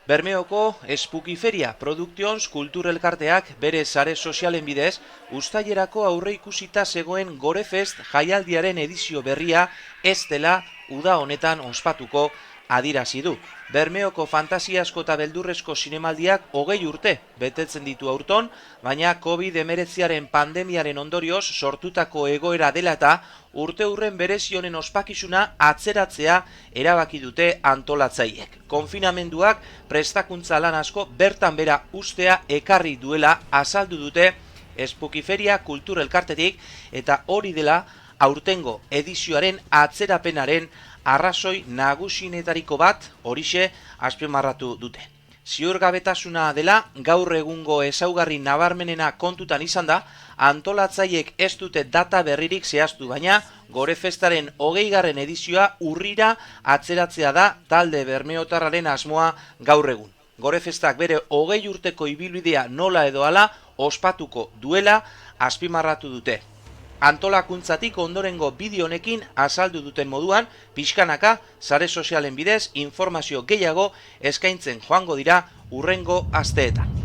Bermeoko Espukiferia Produktions Kultur Elkarteak bere sare sozialen bidez, uztailerako aurreikusita zegoen Gorefest jaialdiaren edizio berria ez dela uda honetan ospatuko adierazi du. Bermeoko fantasiasko eta beldurrezko zinemaldiak 20 urte betetzen ditu aurton, baina COVID-19 pandemiaren ondorioz sortutako egoera dela eta urte hurren berezionen ospakizuna atzeratzea erabaki dute antolatzaileek. Konfinamenduak prestakuntza lan asko bertan bera ustea ekarri duela azaldu dute Espukiferia Kultur Elkartetik, eta hori dela aurtengo edizioaren atzerapenaren arrazoi nagusinetariko bat horixe azpimarratu dute. Ziurgabetasuna dela gaur egungo ezaugarri nabarmenena kontutan izan da, antolatzaileek ez dute data berririk zehaztu, baina Gorefestaren 20. edizioa urrira atzeratzea da talde bermeotarraren asmoa gaur egun. Gorefestak bere 20 urteko ibilbidea nola edo hala ospatuko duela azpimarratu dute. Antolakuntzatik ondorengo bideo honekin azaldu duten moduan, pixkanaka sare sozialen bidez informazio gehiago eskaintzen joango dira hurrengo asteetan.